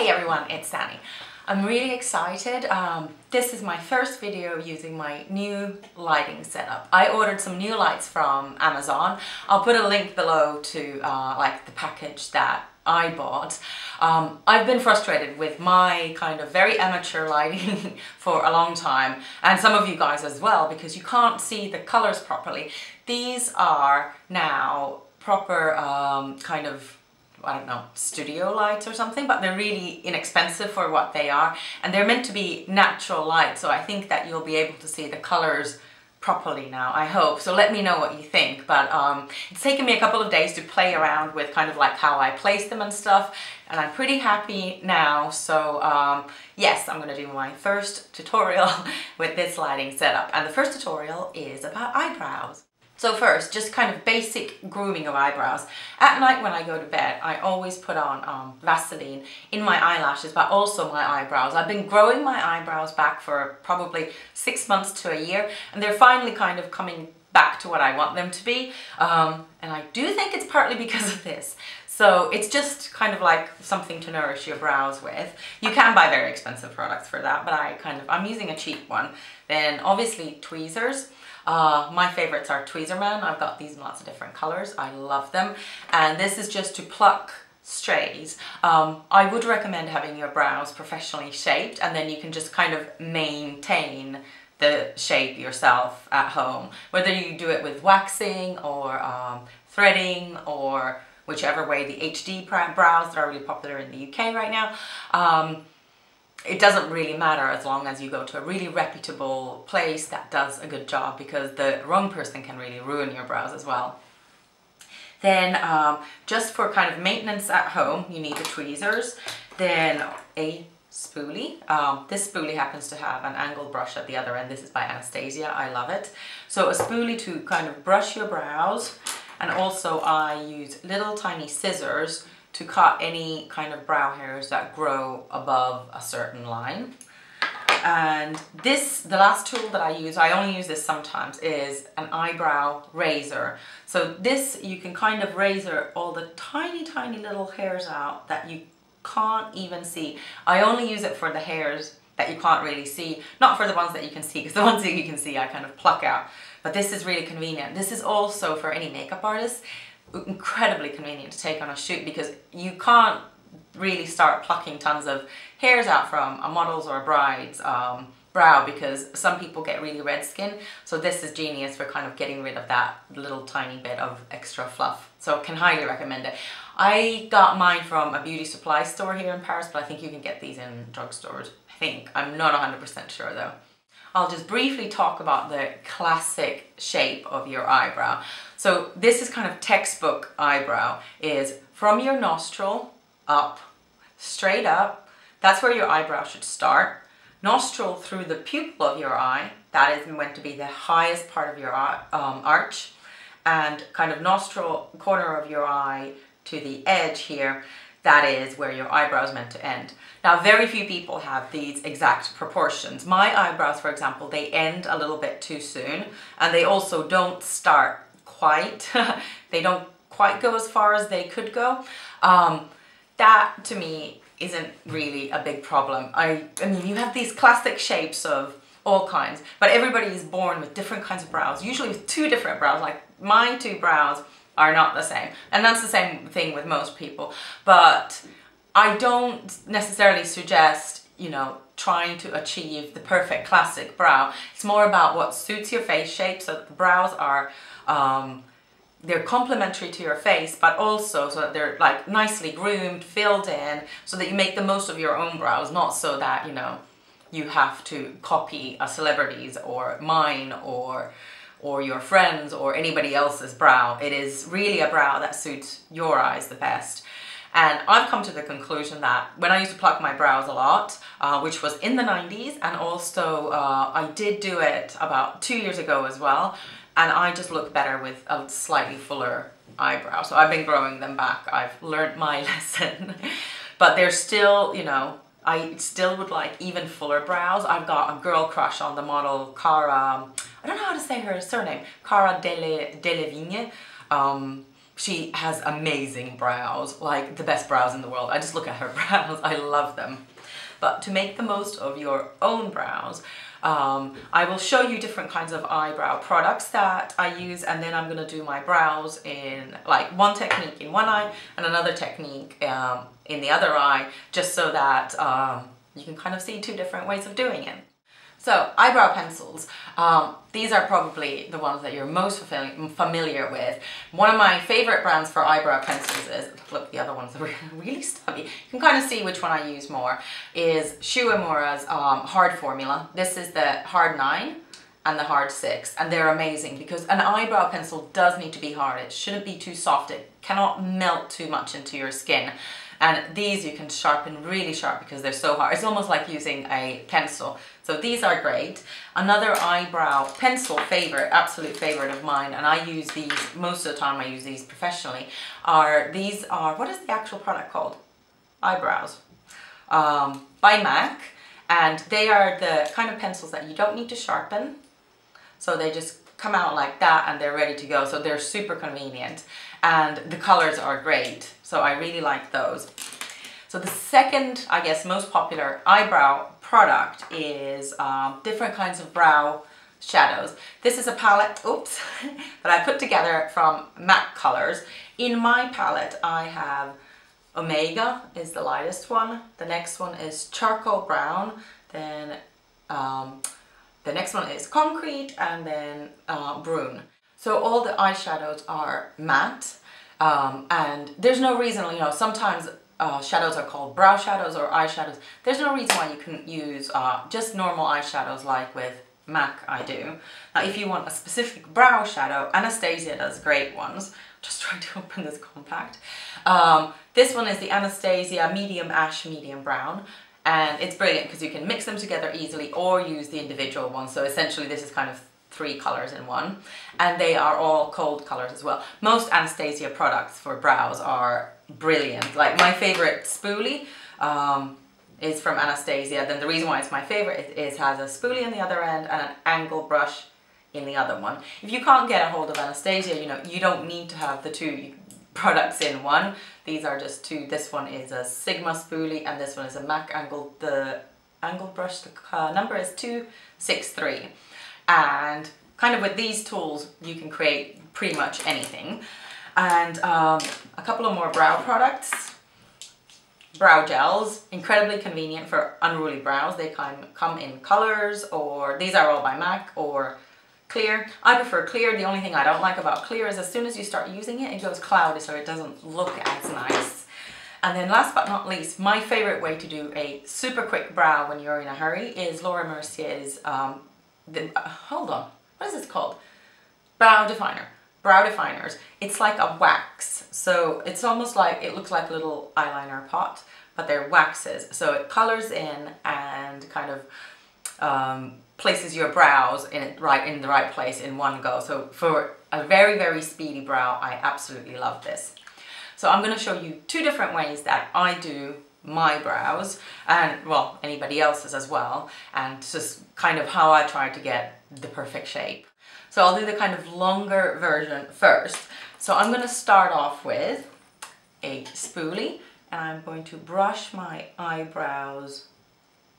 Hey everyone, it's Sani. I'm really excited. This is my first video using my new lighting setup. I ordered some new lights from Amazon. I'll put a link below to like the package that I bought. I've been frustrated with my kind of very amateur lighting for a long time, and some of you guys as well, because you can't see the colors properly. These are now proper kind of, I don't know, studio lights or something, but they're really inexpensive for what they are, and they're meant to be natural light, so I think that you'll be able to see the colors properly now, I hope. So let me know what you think. But it's taken me a couple of days to play around with kind of like how I place them and stuff, and I'm pretty happy now. So yes, I'm gonna do my first tutorial with this lighting setup, and the first tutorial is about eyebrows. So first, just kind of basic grooming of eyebrows. At night when I go to bed, I always put on Vaseline in my eyelashes, but also my eyebrows. I've been growing my eyebrows back for probably 6 months to a year, and they're finally kind of coming back to what I want them to be. And I do think it's partly because of this. So it's just kind of like something to nourish your brows with. You can buy very expensive products for that, but I'm using a cheap one. Then obviously tweezers. My favorites are Tweezerman. I've got these in lots of different colors. I love them. And this is just to pluck strays. I would recommend having your brows professionally shaped, and then you can just kind of maintain the shape yourself at home. Whether you do it with waxing or threading, or whichever way, the HD brows that are really popular in the UK right now. It doesn't really matter as long as you go to a really reputable place that does a good job, because the wrong person can really ruin your brows as well. Then just for kind of maintenance at home, you need the tweezers, then a spoolie. This spoolie happens to have an angled brush at the other end. This is by Anastasia. I love it. So a spoolie to kind of brush your brows, and also I use little tiny scissors to cut any kind of brow hairs that grow above a certain line. And this, the last tool that I use, I only use this sometimes, is an eyebrow razor. So this, you can kind of razor all the tiny, tiny little hairs out that you can't even see. I only use it for the hairs that you can't really see, not for the ones that you can see, because the ones that you can see I kind of pluck out. But this is really convenient. This is also for any makeup artist incredibly convenient to take on a shoot, because you can't really start plucking tons of hairs out from a model's or a bride's brow, because some people get really red skin. So this is genius for kind of getting rid of that little tiny bit of extra fluff. So can highly recommend it. I got mine from a beauty supply store here in Paris, but I think you can get these in drugstores. I think. I'm not 100% sure though. I'll just briefly talk about the classic shape of your eyebrow. So this is kind of textbook eyebrow, is from your nostril up, straight up. That's where your eyebrow should start. Nostril through the pupil of your eye, that is meant to be the highest part of your eye, arch, and kind of nostril corner of your eye to the edge here. That is where your eyebrow is meant to end. Now, very few people have these exact proportions. My eyebrows, for example, they end a little bit too soon, and they also don't start quite. They don't quite go as far as they could go. That, to me, isn't really a big problem. I mean, you have these classic shapes of all kinds, but everybody is born with different kinds of brows, usually with two different brows. Like my two brows are not the same, and that's the same thing with most people. But I don't necessarily suggest, you know, trying to achieve the perfect classic brow. It's more about what suits your face shape, so that the brows are they're complementary to your face, but also so that they're like nicely groomed, filled in, so that you make the most of your own brows, not so that, you know, you have to copy a celebrity's or mine or your friends or anybody else's brow. It is really a brow that suits your eyes the best. And I've come to the conclusion that when I used to pluck my brows a lot, which was in the 90s, and also I did do it about 2 years ago as well, and I just look better with a slightly fuller eyebrow. So I've been growing them back. I've learned my lesson. But they're still, you know, I still would like even fuller brows. I've got a girl crush on the model Cara, I don't know how to say her surname, Cara Delevingne. She has amazing brows, like the best brows in the world. I just look at her brows, I love them. But to make the most of your own brows, I will show you different kinds of eyebrow products that I use, and then I'm gonna do my brows in like one technique in one eye and another technique in the other eye, just so that you can kind of see two different ways of doing it. So, eyebrow pencils. These are probably the ones that you're most familiar with. One of my favorite brands for eyebrow pencils is, look, the other ones are really stubby. You can kind of see which one I use more, is uemura's hard formula. This is the hard 9 and the hard 6, and they're amazing because an eyebrow pencil does need to be hard. It shouldn't be too soft. It cannot melt too much into your skin. And these you can sharpen really sharp because they're so hard. It's almost like using a pencil. So these are great. Another eyebrow pencil favorite, absolute favorite of mine, and I use these, most of the time I use these professionally, these are, what is the actual product called? Eyebrows. By MAC. And they are the kind of pencils that you don't need to sharpen. So they just come out like that and they're ready to go. So they're super convenient. And the colors are great. So I really like those. So the second, I guess, most popular eyebrow product is different kinds of brow shadows. This is a palette, oops, that I put together from MAC colors. In my palette, I have Omega is the lightest one. The next one is Charcoal Brown. Then the next one is Concrete, and then Brun. So all the eyeshadows are matte. And there's no reason, you know, sometimes shadows are called brow shadows or eyeshadows. There's no reason why you couldn't use just normal eyeshadows like with MAC I do. Now if you want a specific brow shadow, Anastasia does great ones. Just trying to open this compact. This one is the Anastasia Medium Ash Medium Brown. And it's brilliant because you can mix them together easily or use the individual ones. So essentially this is kind of 3 colors in one, and they are all cold colors as well. Most Anastasia products for brows are brilliant. Like my favorite spoolie is from Anastasia. Then the reason why it's my favorite is has a spoolie in the other end and an angle brush in the other one. If you can't get a hold of Anastasia, you know, you don't need to have the 2 products in one. These are just 2. This one is a Sigma spoolie and this one is a MAC angle. The angle brush, the number is 263. And kind of with these tools, you can create pretty much anything. And a couple of more brow products. Brow gels, incredibly convenient for unruly brows. They come in colors, or these are all by MAC, or clear. I prefer clear. The only thing I don't like about clear is as soon as you start using it, it goes cloudy, so it doesn't look as nice. And then last but not least, my favorite way to do a super quick brow when you're in a hurry is Laura Mercier's hold on, what is this called? Brow definer. Brow definers. It's like a wax. So it's almost like, it looks like a little eyeliner pot, but they're waxes. So it colors in and kind of places your brows in the right place in one go. So for a very, very speedy brow, I absolutely love this. So I'm going to show you 2 different ways that I do my brows, and well, anybody else's as well, and just kind of how I try to get the perfect shape. So I'll do the kind of longer version first. So I'm going to start off with a spoolie, and I'm going to brush my eyebrows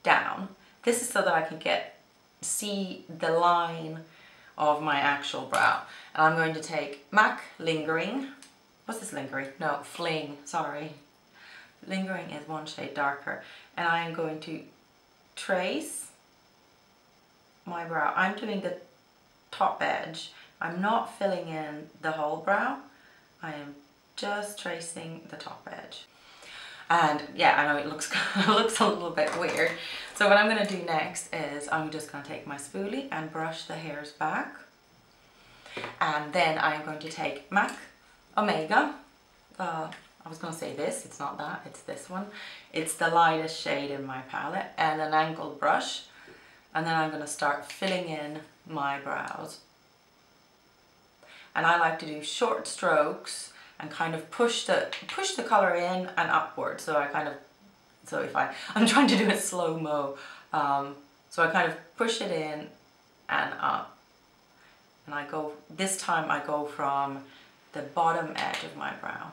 down. This is so that I can see the line of my actual brow. And I'm going to take MAC Lingering. What's this Lingering? No, Fling, sorry. Lingering is 1 shade darker, and I am going to trace my brow. I'm doing the top edge. I'm not filling in the whole brow. I am just tracing the top edge. And yeah, I know it looks looks a little bit weird. So what I'm going to do next is I'm just going to take my spoolie and brush the hairs back. And then I'm going to take MAC Omega. I was going to say this, it's not that, it's this one. It's the lightest shade in my palette, and an angled brush. And then I'm going to start filling in my brows. And I like to do short strokes and kind of push the color in and upward. So I kind of, so if I'm trying to do it slow-mo. So I kind of push it in and up. And I go, this time I go from the bottom edge of my brow.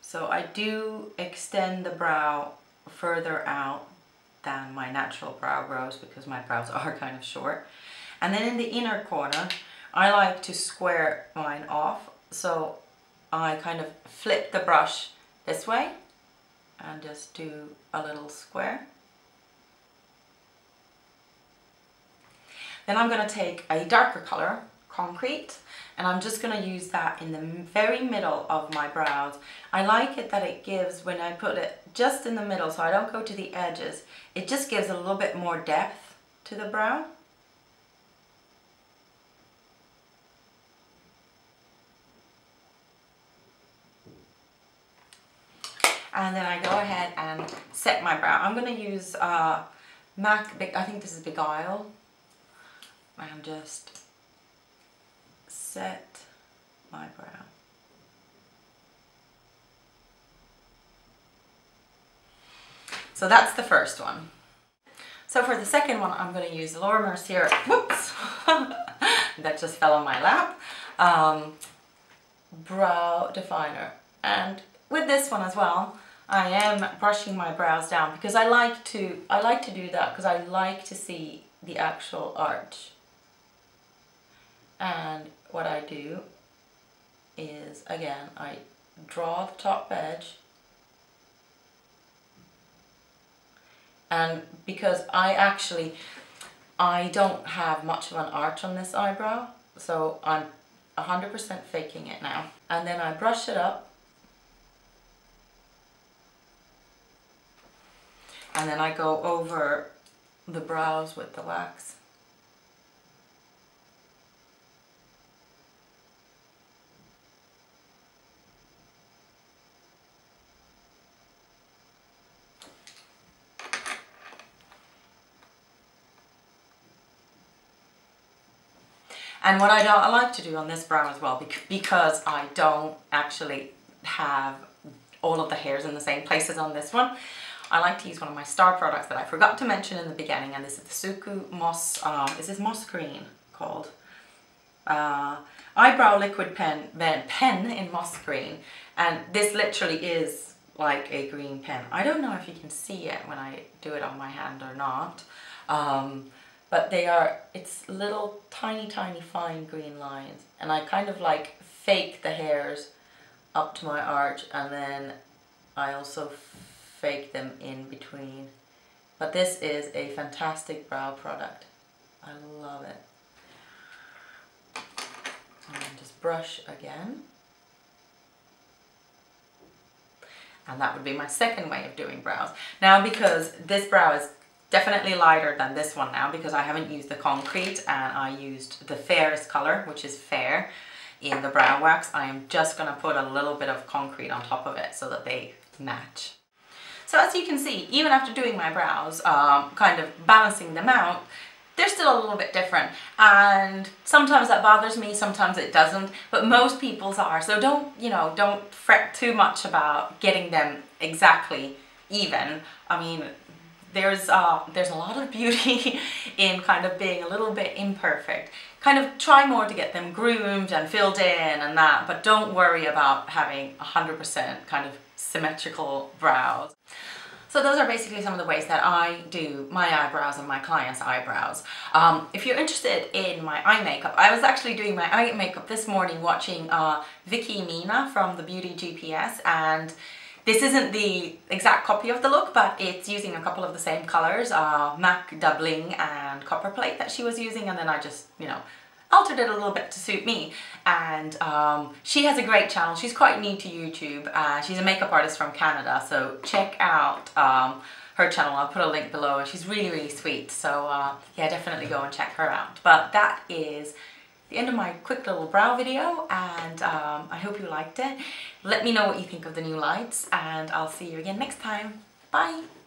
So I do extend the brow further out than my natural brow grows because my brows are kind of short. And then in the inner corner, I like to square mine off. So I kind of flip the brush this way and just do a little square. Then I'm going to take a darker color, Concrete, and I'm just going to use that in the very middle of my brows. I like it that it gives, when I put it just in the middle, so I don't go to the edges, it just gives a little bit more depth to the brow. And then I go ahead and set my brow. I'm going to use MAC, I think this is Beguile, and just set my brow. So that's the first one. So for the second one, I'm going to use Laura Mercier, whoops, that just fell on my lap, brow definer. And with this one as well, I am brushing my brows down because I like to do that because I like to see the actual arch. And what I do is, again, I draw the top edge, and because I don't have much of an arch on this eyebrow, so I'm 100% faking it now. And then I brush it up, and then I go over the brows with the wax. And what I like to do on this brow as well, because I don't actually have all of the hairs in the same places on this one, I like to use one of my star products that I forgot to mention in the beginning, and this is the Suku Moss, is this Moss Green called? Eyebrow liquid pen in Moss Green, and this literally is like a green pen. I don't know if you can see it when I do it on my hand or not. But it's little tiny fine green lines, and I kind of like fake the hairs up to my arch, and then I also fake them in between. But this is a fantastic brow product. I love it. And just brush again. And that would be my second way of doing brows. Now, because this brow is definitely lighter than this one now, because I haven't used the Concrete and I used the fairest color, which is Fair, in the brow wax, I am just going to put a little bit of Concrete on top of it so that they match. So as you can see, even after doing my brows, kind of balancing them out, they're still a little bit different, and sometimes that bothers me, sometimes it doesn't, but most people's are. So don't fret too much about getting them exactly even. I mean, there's a lot of beauty in kind of being a little bit imperfect. Kind of try more to get them groomed and filled in and that, but don't worry about having 100% kind of symmetrical brows. So those are basically some of the ways that I do my eyebrows and my clients' eyebrows. If you're interested in my eye makeup, I was actually doing my eye makeup this morning watching Vicky from the Beauty GPS, and this isn't the exact copy of the look, but it's using a couple of the same colors, MAC Doubling and Copper Plate that she was using, and then I just, altered it a little bit to suit me. And she has a great channel. She's quite new to YouTube. She's a makeup artist from Canada, so check out her channel. I'll put a link below, and she's really sweet. So yeah, definitely go and check her out. But that is the end of my quick little brow video, and I hope you liked it. Let me know what you think of the new lights, and I'll see you again next time. Bye!